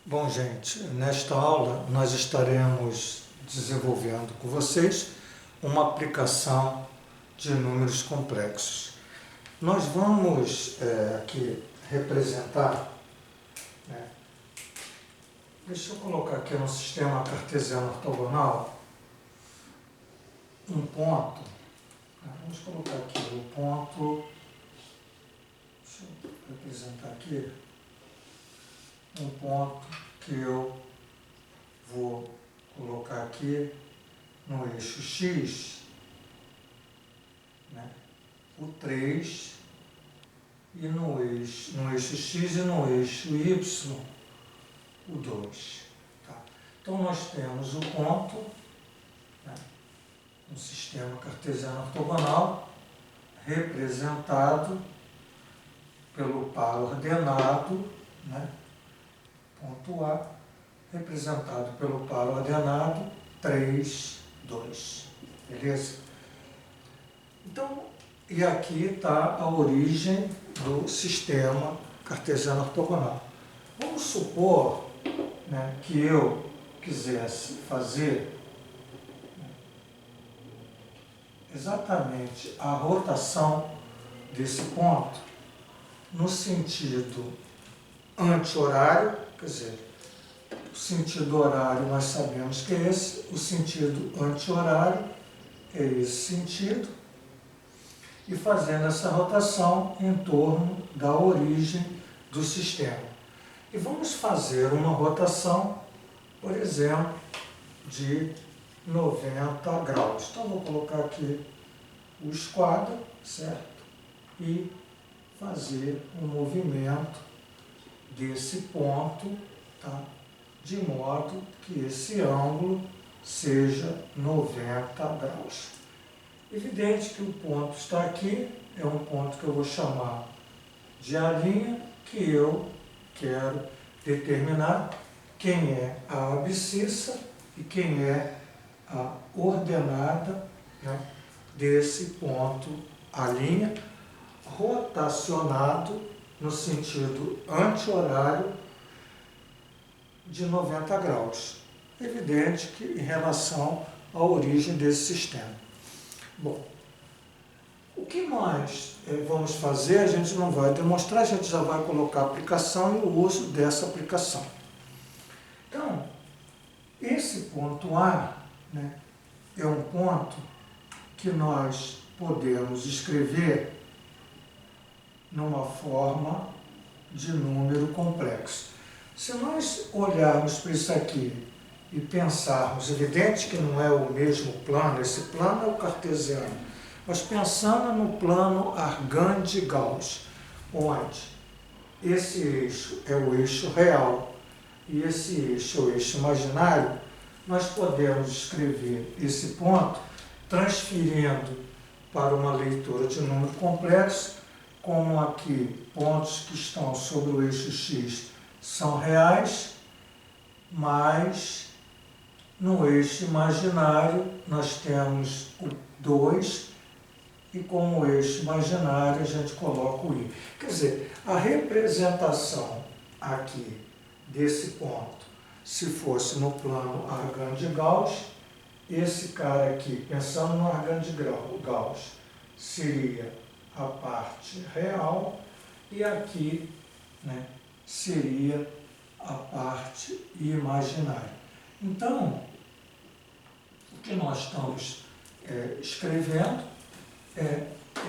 Bom, gente, nesta aula nós estaremos desenvolvendo com vocês uma aplicação de números complexos. Nós vamos aqui representar, né? Deixa eu colocar aqui no sistema cartesiano ortogonal um ponto. Vamos colocar aqui o ponto, deixa eu representar aqui, um ponto que eu vou colocar aqui no eixo X, né, o 3, e no eixo X e no eixo Y, o 2. Tá? Então, nós temos o ponto, né, um sistema cartesiano ortogonal, representado pelo par ordenado, né, ponto A, representado pelo par ordenado 3, 2. Beleza? Então, e aqui está a origem do sistema cartesiano ortogonal. Vamos supor, né, que eu quisesse fazer exatamente a rotação desse ponto no sentido anti-horário, quer dizer, o sentido horário nós sabemos que é esse, o sentido anti-horário é esse sentido, e fazendo essa rotação em torno da origem do sistema. E vamos fazer uma rotação, por exemplo, de 90 graus. Então, vou colocar aqui o esquadro, certo? E fazer um movimento desse ponto, tá? De modo que esse ângulo seja 90 graus. Evidente que o ponto está aqui, é um ponto que eu vou chamar de A', que eu quero determinar quem é a abscissa e quem é a ordenada, né, desse ponto A', rotacionado no sentido anti-horário de 90 graus. Evidente que em relação à origem desse sistema. Bom, o que nós vamos fazer, a gente não vai demonstrar, a gente já vai colocar a aplicação e o uso dessa aplicação. Então, esse ponto A, né, é um ponto que nós podemos escrever numa forma de número complexo. Se nós olharmos para isso aqui e pensarmos, evidente que não é o mesmo plano, esse plano é o cartesiano, mas pensando no plano Argand-Gauss, onde esse eixo é o eixo real e esse eixo é o eixo imaginário, nós podemos escrever esse ponto transferindo para uma leitura de número complexo, como aqui pontos que estão sobre o eixo X são reais, mas no eixo imaginário nós temos o 2 e como eixo imaginário a gente coloca o i. Quer dizer, a representação aqui desse ponto, se fosse no plano Argand-Gauss, esse cara aqui, pensando no Argand-Gauss, seria a parte real e aqui, né, seria a parte imaginária. Então, o que nós estamos escrevendo é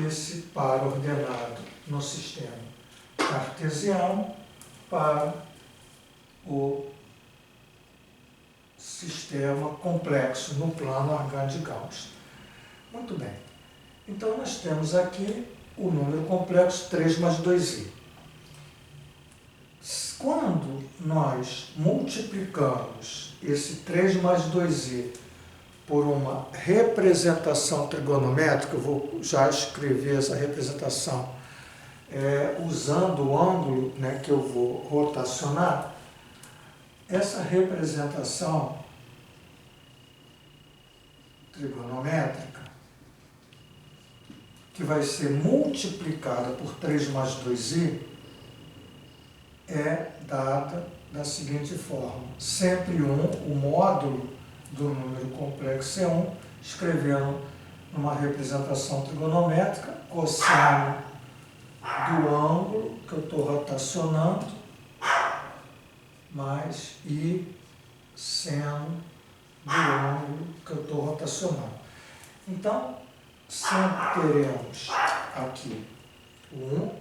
esse par ordenado no sistema cartesiano para o sistema complexo no plano Argand-Gauss. Muito bem. Então, nós temos aqui o número complexo 3 mais 2i. Quando nós multiplicamos esse 3 mais 2i por uma representação trigonométrica, eu vou já escrever essa representação usando o ângulo, né, que eu vou rotacionar, essa representação trigonométrica, que vai ser multiplicada por 3 mais 2i, é dada da seguinte forma: sempre o módulo do número complexo é 1, escrevendo numa representação trigonométrica, cosseno do ângulo que eu estou rotacionando, mais I seno do ângulo que eu estou rotacionando. Então, sempre teremos aqui o 1,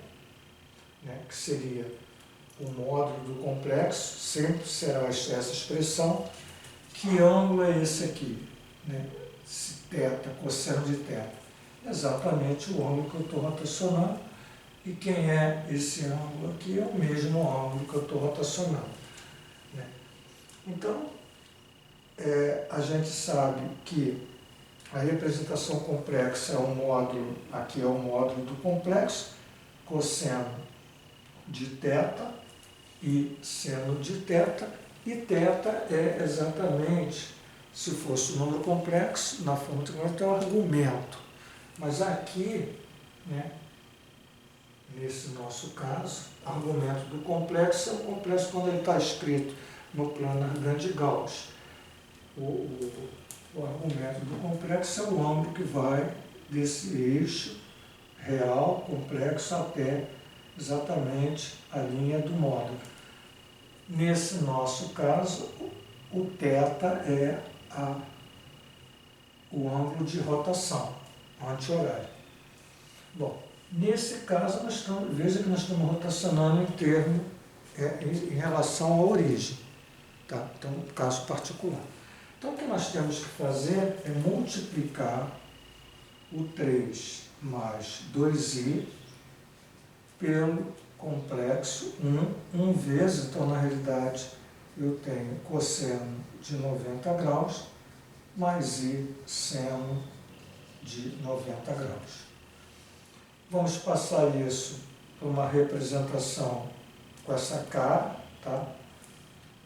né, que seria o módulo do complexo, sempre será essa expressão. Que ângulo é esse aqui? Né? Θ, cosseno de θ. Exatamente o ângulo que eu estou rotacionando. E quem é esse ângulo aqui? É o mesmo ângulo que eu estou rotacionando. Né? Então, a gente sabe que a representação complexa é um módulo, aqui é o módulo do complexo, cosseno de θ e seno de θ, e θ é exatamente, se fosse um número complexo, na forma trigonométrica é um argumento. Mas aqui, né, nesse nosso caso, argumento do complexo é o complexo quando ele está escrito no plano Argand de Gauss. O argumento do complexo é o ângulo que vai desse eixo real, complexo, até exatamente a linha do módulo. Nesse nosso caso, o θ é o ângulo de rotação, anti-horário. Bom, nesse caso, veja que nós estamos rotacionando em relação à origem. Tá? Então, no caso particular. Então, o que nós temos que fazer é multiplicar o 3 mais 2i pelo complexo 1 vezes. Então, na realidade, eu tenho cosseno de 90 graus mais i seno de 90 graus. Vamos passar isso para uma representação com essa cara, tá?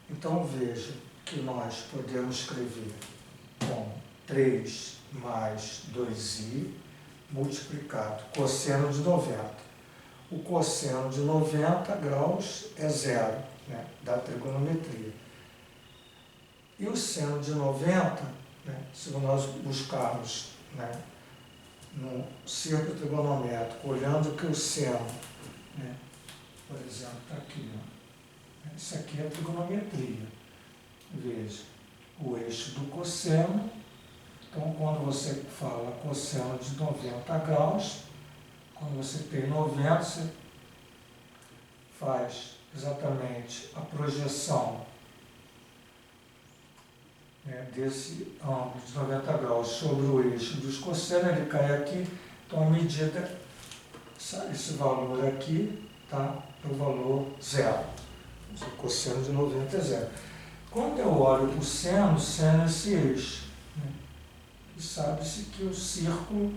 Então, veja que nós podemos escrever como 3 mais 2i multiplicado cosseno de 90. O cosseno de 90 graus é zero, né, da trigonometria. E o seno de 90, né, se nós buscarmos, né, no círculo trigonométrico, olhando que o seno, né, por exemplo, está aqui, ó, isso aqui é a trigonometria. Veja, o eixo do cosseno. Então, quando você fala cosseno de 90 graus, quando você tem 90, você faz exatamente a projeção, né, desse ângulo de 90 graus sobre o eixo dos cossenos, ele cai aqui. Então, a medida, esse valor aqui está para o valor zero. O cosseno de 90 é zero. Quando eu olho para o seno é esse eixo. Né? E sabe-se que o círculo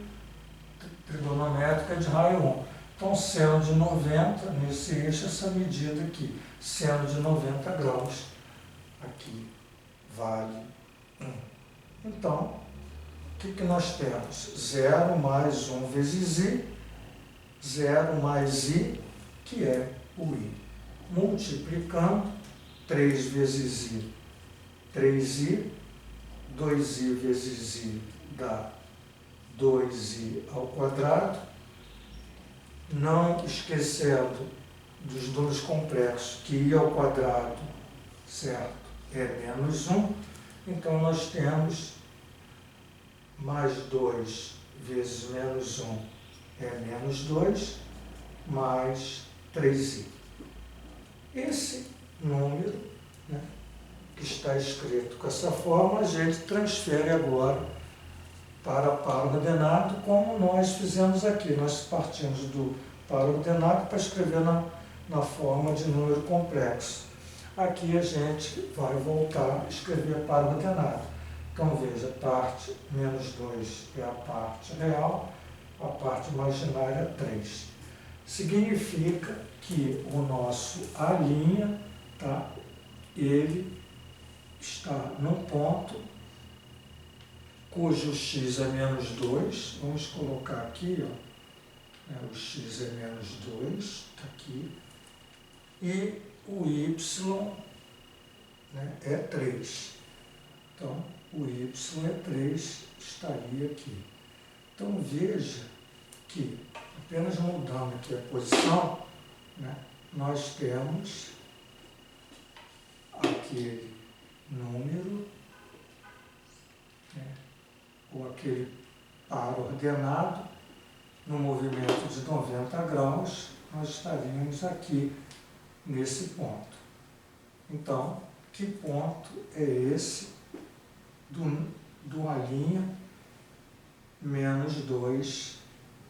trigonométrico é de raio 1. Então, seno de 90, nesse eixo, essa medida aqui, seno de 90 graus, aqui vale 1. Então, o que nós temos? 0 mais 1 vezes i, 0 mais i, que é o i. Multiplicando, 3 vezes i, 3i, 2i vezes i dá 2i ao quadrado, não esquecendo dos números complexos, que i ao quadrado, certo, é menos 1, então nós temos mais 2 vezes menos 1 é menos 2, mais 3i. Esse número, né, que está escrito com essa forma, a gente transfere agora para par ordenado, como nós fizemos aqui. Nós partimos do par ordenado para escrever na forma de número complexo. Aqui a gente vai voltar a escrever par ordenado. Então, veja, parte menos 2 é a parte real, a parte imaginária é 3. Significa que o nosso A', tá, ele está num ponto cujo x é menos 2. Vamos colocar aqui, ó, o x é menos 2, está aqui. E o y, né, é 3. Então, o y é 3, estaria aqui. Então, veja que, apenas mudando aqui a posição, né, nós temos aquele número, né, ou aquele par ordenado, no movimento de 90 graus, nós estaríamos aqui nesse ponto. Então, que ponto é esse do A' menos 2,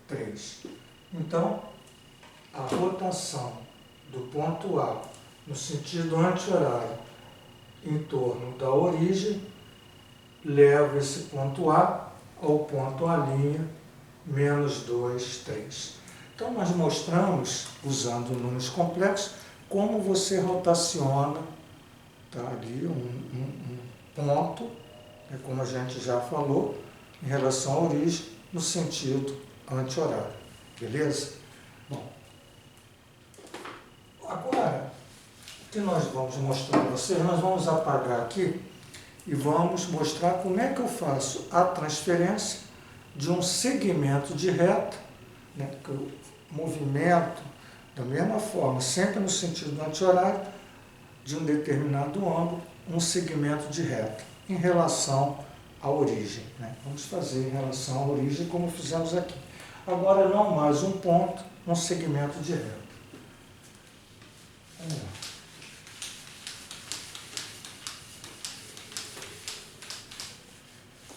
3? Então, a rotação do ponto A no sentido anti-horário em torno da origem leva esse ponto A ao ponto A' menos 2, 3. Então, nós mostramos, usando números complexos, como você rotaciona, tá, ali um ponto, né, como a gente já falou, em relação à origem, no sentido anti-horário. Beleza? Bom, agora, o que nós vamos mostrar para vocês, nós vamos apagar aqui e vamos mostrar como é que eu faço a transferência de um segmento de reta, né, que eu movimento da mesma forma, sempre no sentido anti-horário, de um determinado ângulo, um segmento de reta, em relação à origem. Né? Vamos fazer em relação à origem como fizemos aqui. Agora, não mais um ponto, um segmento de reta. Vamos lá.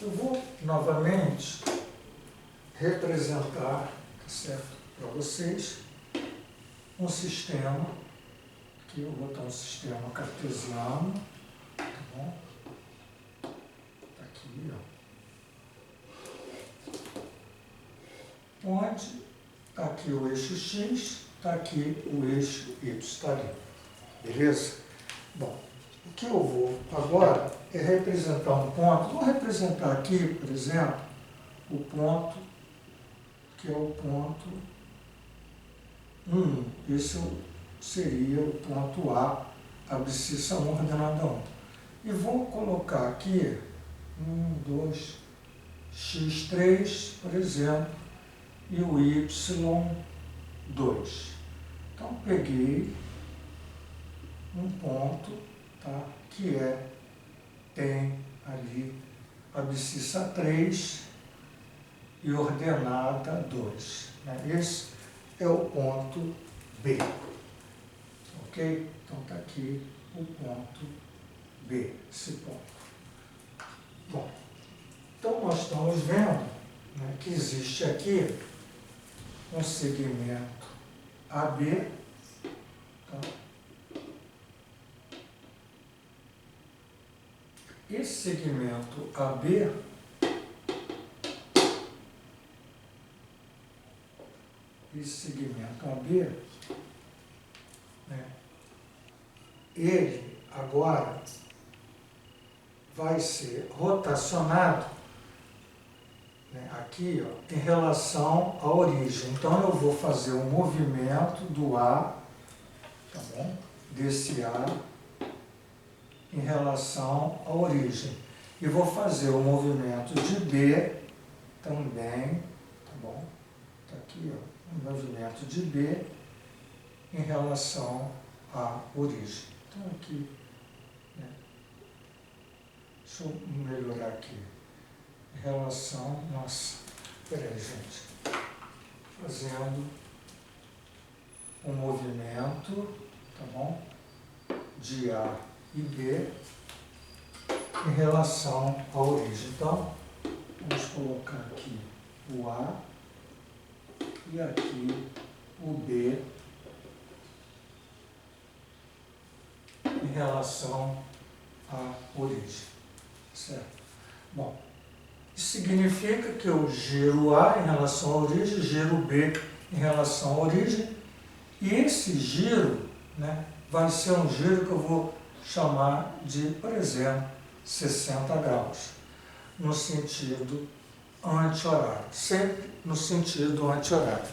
Eu vou novamente representar, tá certo, para vocês um sistema, aqui eu vou botar um sistema cartesiano, tá bom? Tá aqui, ó. Onde está aqui o eixo X, está aqui o eixo Y, está ali. Beleza? Bom, o que eu vou agora é representar um ponto. Vou representar aqui, por exemplo, o ponto que é o ponto 1. Esse seria o ponto A, abscissa 1 ordenada 1. E vou colocar aqui 2, x3, por exemplo, e o y2. Então, peguei um ponto, tá, que tem ali abscissa 3 e ordenada 2. Né? Esse é o ponto B. Ok? Então, está aqui o ponto B, esse ponto. Bom, então nós estamos vendo, né, que existe aqui um segmento AB, tá? Esse segmento AB né, ele agora vai ser rotacionado, né, aqui, ó, em relação à origem. Então, eu vou fazer um movimento do A, tá bom? Desse A em relação à origem. E vou fazer o movimento de B também, tá bom? Está aqui, ó, um movimento de B em relação à origem. Então, aqui, né, deixa eu melhorar aqui. Em relação, nossa, peraí, gente, fazendo um movimento, tá bom? De A e B em relação à origem. Então, vamos colocar aqui o A e aqui o B em relação à origem, certo? Bom, isso significa que eu giro A em relação à origem, giro B em relação à origem, e esse giro, né, vai ser um giro que eu vou chamar de, por exemplo, 60 graus, no sentido anti-horário, sempre no sentido anti-horário.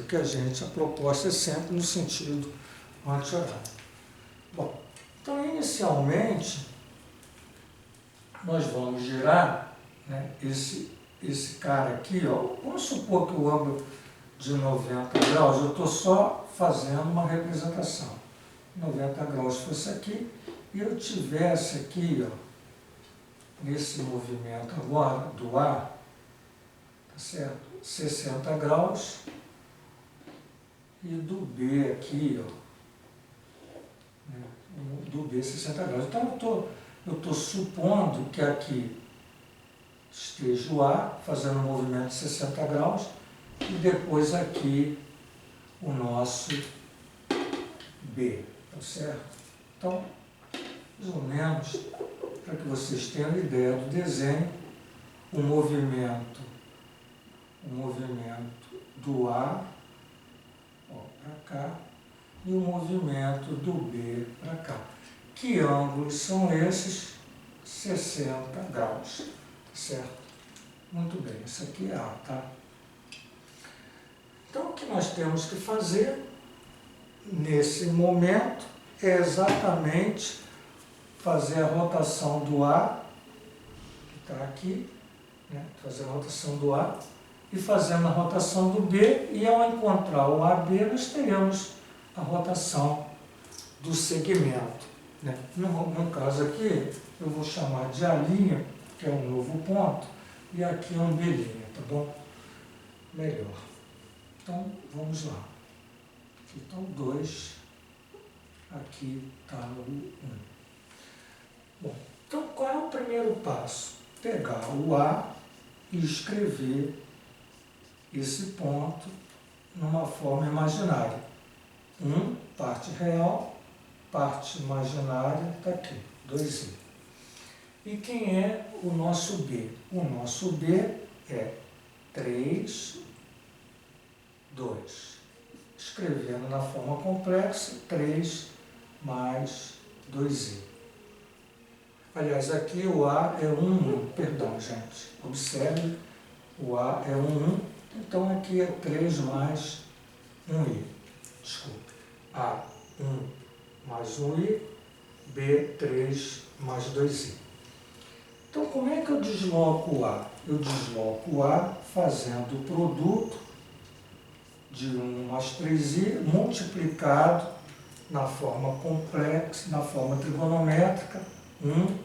Quer dizer, a proposta é sempre no sentido anti-horário. Bom, então inicialmente nós vamos girar, né, esse cara aqui, ó, vamos supor que o ângulo de 90 graus, eu estou só fazendo uma representação. 90 graus fosse aqui, e eu tivesse aqui, ó, nesse movimento agora do A, tá certo? 60 graus, e do B aqui, ó, né, do B 60 graus. Então eu estou supondo que aqui esteja o A fazendo um movimento de 60 graus, e depois aqui o nosso B, tá certo? Então, mais ou menos, para que vocês tenham ideia do desenho, o movimento do A para cá e o movimento do B para cá. Que ângulos são esses? 60 graus, tá certo? Muito bem, isso aqui é A, tá? Então, o que nós temos que fazer nesse momento é exatamente fazer a rotação do A, que está aqui, né? Fazer a rotação do A e fazendo a rotação do B, e ao encontrar o AB, nós teremos a rotação do segmento, né? No caso aqui, eu vou chamar de A', que é um novo ponto, e aqui é um B', tá bom? Melhor. Então, vamos lá. Aqui está o 2, aqui está o 1. Bom, então qual é o primeiro passo? Pegar o A e escrever esse ponto numa forma imaginária. 1, parte real, parte imaginária, está aqui, 2i. E quem é o nosso B? O nosso B é 3, 2. Escrevendo na forma complexa, 3 mais 2i. Aliás, aqui o A é 1, perdão, gente. Observe, o A é 1, então aqui é 3 mais 1i. Desculpe. A, 1 mais 1i, B, 3 mais 2i. Então, como é que eu desloco o A? Eu desloco o A fazendo o produto de 1 mais 3i multiplicado na forma complexa, na forma trigonométrica, 1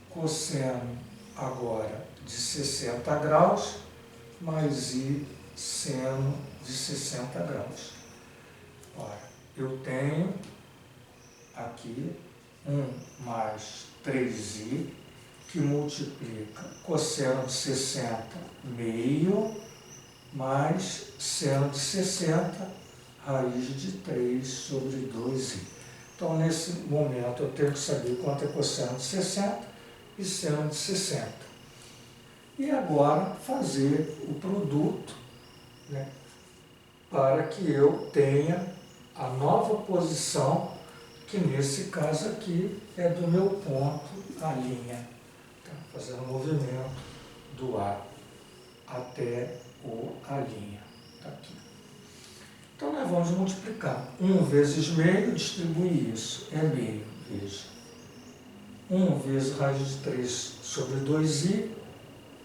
cosseno agora de 60 graus mais i seno de 60 graus. Ora, eu tenho aqui 1 mais 3i, que multiplica cosseno de 60 meio mais seno de 60 raiz de 3 sobre 2i. Então, nesse momento, eu tenho que saber quanto é cosseno de 60 e seno de 60. E agora, fazer o produto, né, para que eu tenha a nova posição, que nesse caso aqui é do meu ponto, a linha. Tá? Fazendo o movimento do A até o A'. Tá aqui. Então, nós vamos multiplicar. 1 vezes meio, distribuir isso. É meio, veja. 1 vezes raiz de 3 sobre 2i,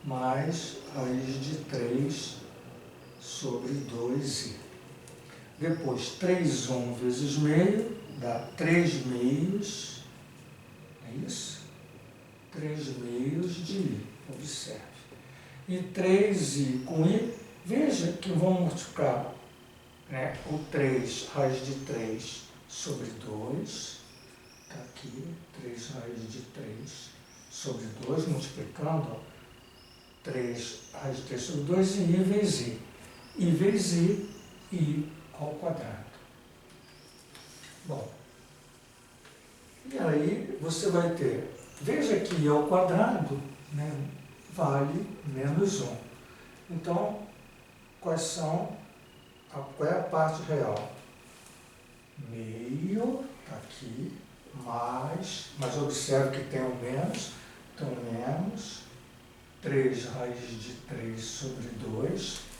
mais raiz de 3 sobre 2i. Depois, 3,1 vezes meio, dá 3 meios, é isso? 3 meios de i, observe. E 3i com i, veja que vamos multiplicar, né, o 3, raiz de 3 sobre 2, está aqui, 3 raiz de 3 sobre 2, multiplicando, ó, 3 raiz de 3 sobre 2 e i vezes i. I vezes i ao quadrado. Bom, e aí você vai ter, veja que i ao quadrado, né, vale menos 1. Então, qual é a parte real? Meio, está aqui, mas observe que tem um menos, então menos 3 raiz de 3 sobre 2.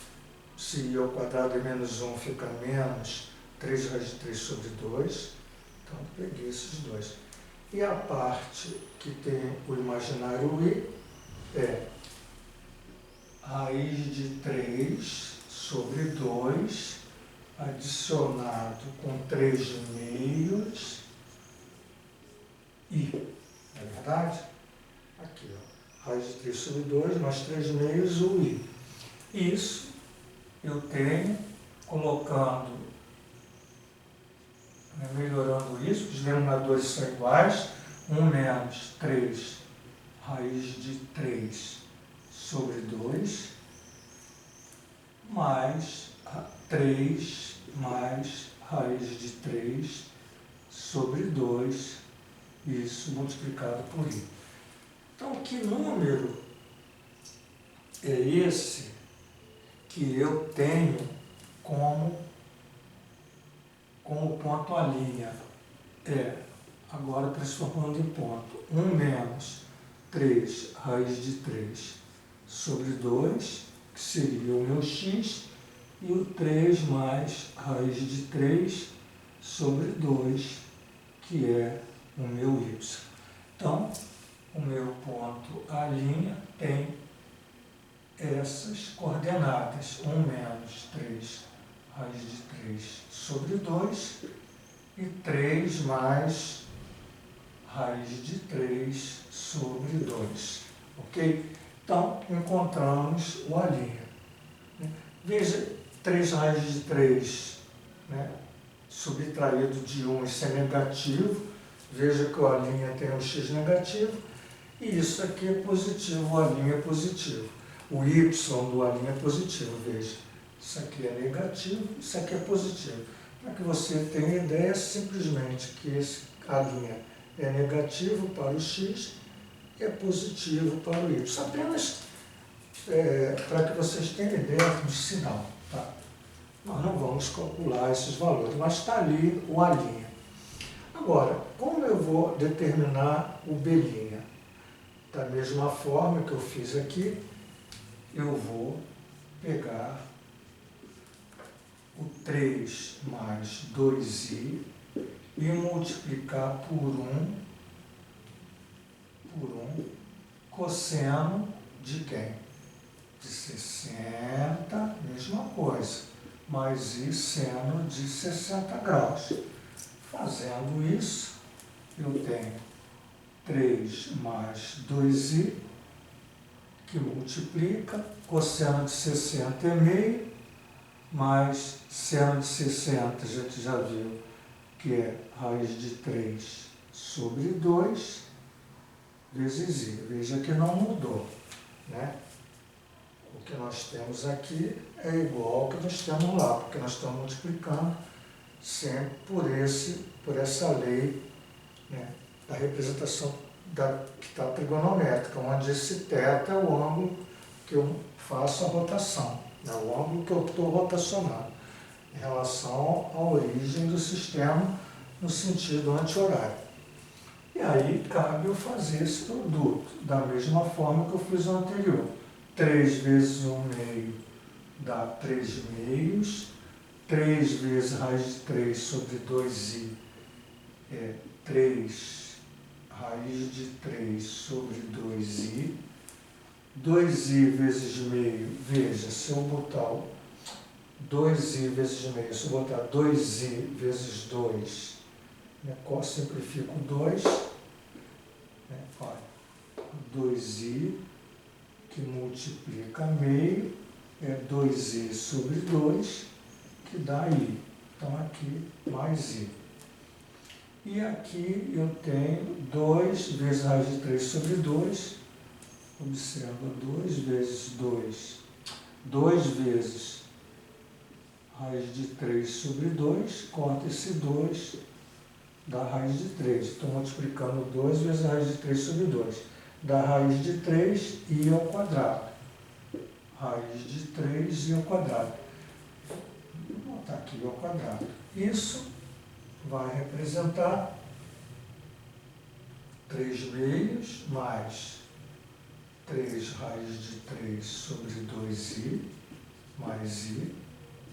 Se i ao quadrado é menos 1, fica menos 3 raiz de 3 sobre 2. Então, peguei esses dois. E a parte que tem o imaginário i é raiz de 3 sobre 2 adicionado com 3 meios i. Não é verdade? Aqui, ó. Raiz de 3 sobre 2 mais 3 meios o i. Isso eu tenho colocando, melhorando isso, os denominadores são iguais, 1 menos 3 raiz de 3 sobre 2, mais 3 mais raiz de 3 sobre 2, isso multiplicado por i. Então, que número é esse que eu tenho como ponto a linha? Agora transformando em ponto, 1 menos 3 raiz de 3 sobre 2, que seria o meu x, e o 3 mais raiz de 3 sobre 2, que é o meu y. Então, o meu ponto a linha tem essas coordenadas, 1 menos 3 raiz de 3 sobre 2 e 3 mais raiz de 3 sobre 2, ok? Então, encontramos o a linha. Veja, 3 raiz de 3, subtraído de 1, isso é negativo. Veja que o a linha tem um x negativo, e isso aqui é positivo, o a linha é positivo. O y do a linha é positivo, veja. Isso aqui é negativo, isso aqui é positivo. Para que você tenha ideia, simplesmente que esse a linha é negativo para o x e é positivo para o y. Apenas para que vocês tenham ideia do sinal. Tá? Nós não vamos calcular esses valores, mas está ali o a'. Agora, como eu vou determinar o b'? Da mesma forma que eu fiz aqui, eu vou pegar o 3 mais 2i e multiplicar por 1 cosseno de quem? De 60, mesma coisa, mais i seno de 60 graus. Fazendo isso, eu tenho 3 mais 2i, que multiplica, cosseno de 60 é meio, mais seno de 60, a gente já viu, que é raiz de 3 sobre 2, vezes i. Veja que não mudou, né? O que nós temos aqui é igual ao que nós temos lá, porque nós estamos multiplicando sempre por essa lei, né, da representação que está trigonométrica, onde esse θ é o ângulo que eu faço a rotação, né, o ângulo que eu estou rotacionando em relação à origem do sistema no sentido anti-horário. E aí cabe eu fazer esse produto, da mesma forma que eu fiz o anterior. 3 vezes 1 meio dá 3 meios, 3 vezes raiz de 3 sobre 2i é 3 raiz de 3 sobre 2i. 2i vezes meio, veja, se eu botar 2i vezes meio, se eu botar 2i vezes 2, simplifico 2, olha, 2i que multiplica meio é 2i sobre 2, que dá i. Então, aqui, mais i. E aqui eu tenho 2 vezes raiz de 3 sobre 2. Observa, 2 vezes 2. 2 vezes raiz de 3 sobre 2. Corta esse 2, dá raiz de 3. Estou multiplicando 2 vezes raiz de 3 sobre 2. Dá raiz de 3 i ao quadrado. Raiz de 3 i ao quadrado. Vou botar aqui i ao quadrado. Isso vai representar 3 meios mais 3 raiz de 3 sobre 2i mais i.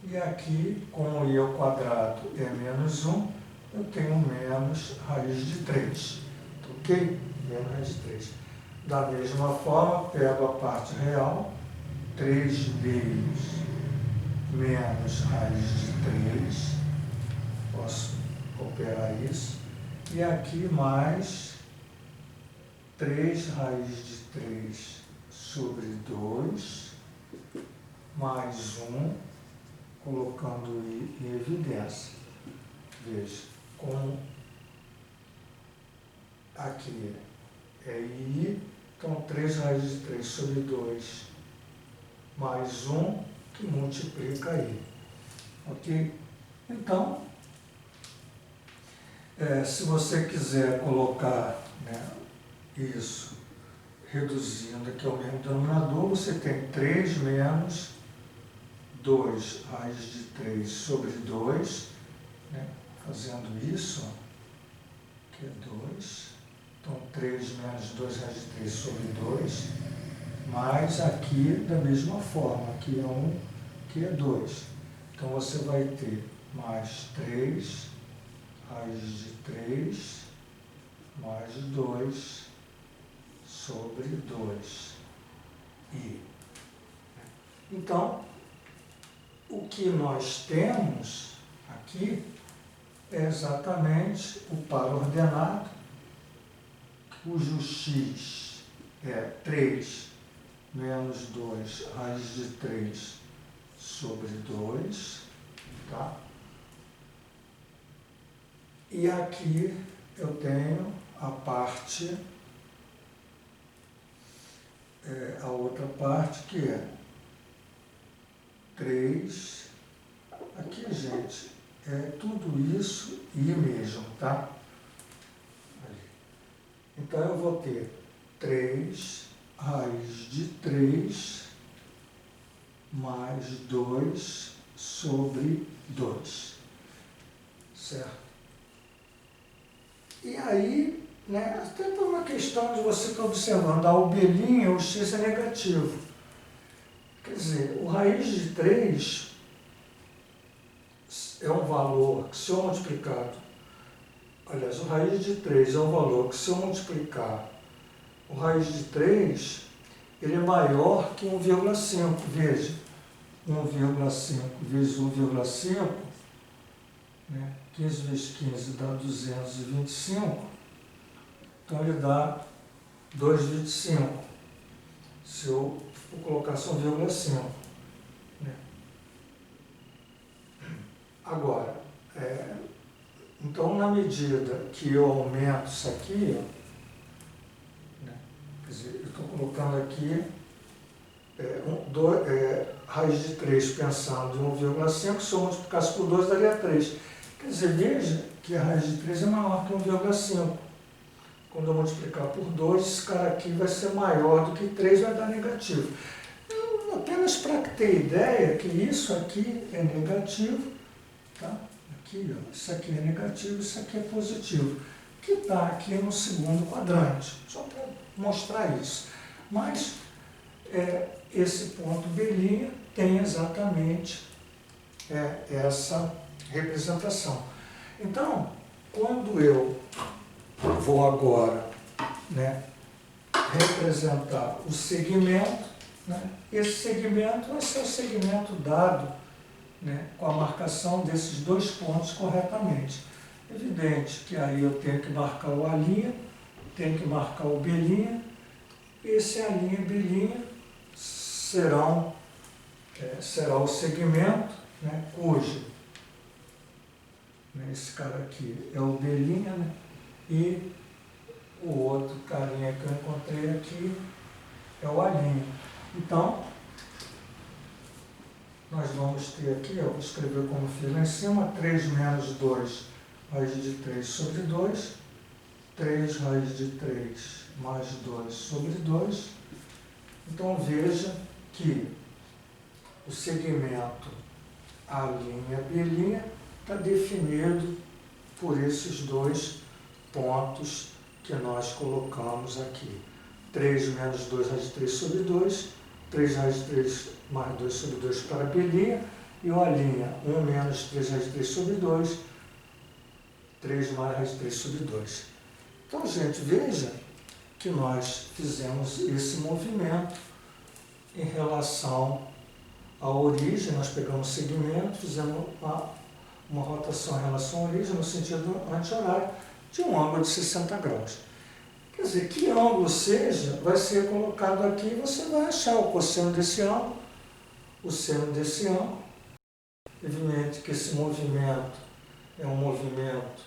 E aqui, como i ao quadrado é menos 1, eu tenho menos raiz de 3. Ok? Menos raiz de 3. Da mesma forma, pego a parte real, 3 meios menos raiz de 3, posso operar isso, e aqui mais 3 raiz de 3 sobre 2, mais 1, colocando em evidência. Veja, como aqui é I, então 3 raiz de 3 sobre 2, mais 1, que multiplica I. Ok? Então, se você quiser colocar, né, isso reduzindo aqui ao mesmo denominador, você tem 3 menos 2 raiz de 3 sobre 2, né, fazendo isso, ó, que é 2, então 3 menos 2 raiz de 3 sobre 2, mais aqui da mesma forma, aqui é 1, aqui é 2. Então você vai ter mais 3 raiz de 3 mais 2 sobre 2. I. Então, o que nós temos aqui é exatamente o par ordenado, cujo x é 3 menos 2 raiz de 3 sobre 2, tá? E aqui eu tenho a parte, a outra parte que é 3, aqui, gente, é tudo isso I mesmo, tá? Então eu vou ter 3 raiz de 3 mais 2 sobre 2, certo? E aí, né, até por uma questão de você estar observando, a belinha, o x é negativo. Quer dizer, o raiz de 3 é um valor que, se eu multiplicado, aliás, o raiz de 3 é um valor que, se eu multiplicar o raiz de 3, ele é maior que 1,5. Veja, 1,5 vezes 1,5, né? 15 vezes 15 dá 225, então ele dá 2,25, se eu for colocar só 1,5. Né? Agora, então na medida que eu aumento isso aqui, ó, né? Quer dizer, eu estou colocando aqui raiz de 3 pensando em 1,5, se eu multiplicasse por 2 daria 3. Quer dizer, veja que a raiz de 3 é maior que 1,5. Quando eu multiplicar por 2, esse cara aqui vai ser maior do que 3, vai dar negativo. Apenas para ter ideia que isso aqui é negativo, tá? Aqui, ó, isso aqui é negativo, isso aqui é positivo, que está aqui no segundo quadrante, só para mostrar isso. Mas esse ponto belinha tem exatamente essa representação. Então, quando eu vou agora, né, representar o segmento, né, esse segmento vai ser o segmento dado, né, com a marcação desses dois pontos corretamente. Evidente que aí eu tenho que marcar o A', tenho que marcar o B', esse A', B' será o segmento, né, cujo, né, esse cara aqui é o B', né, e o outro carinha que eu encontrei aqui é o A'. Então, nós vamos ter aqui, eu vou escrever como fiz lá em cima, 3 menos 2 raiz de 3 sobre 2, 3 raiz de 3 mais 2 sobre 2. Então, veja que o segmento A', B' está definido por esses dois pontos que nós colocamos aqui. 3 menos 2 raiz de 3 sobre 2, 3 raiz de 3 mais 2 sobre 2 para a B', e o A', 1 menos 3 raiz de 3 sobre 2, 3 mais raiz de 3 sobre 2. Então, gente, veja que nós fizemos esse movimento em relação à origem, nós pegamos o segmento, fizemos uma rotação em relação à origem no sentido anti-horário de um ângulo de 60 graus. Quer dizer, que ângulo seja, vai ser colocado aqui e você vai achar o cosseno desse ângulo, o seno desse ângulo. Evidente que esse movimento é um movimento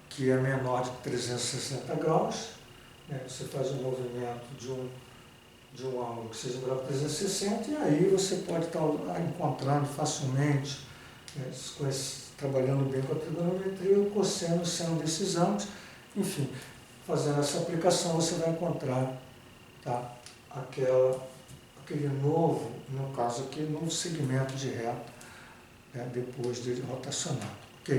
que é menor de 360 graus. Né? Você faz um movimento de um ângulo que seja menor que 360 e aí você pode estar encontrando facilmente, né, trabalhando bem com a trigonometria, o cosseno e o seno desses ângulos. Enfim, fazendo essa aplicação você vai encontrar, tá, aquele novo, no caso aqui, novo segmento de reta, né, depois de rotacionado. Ok?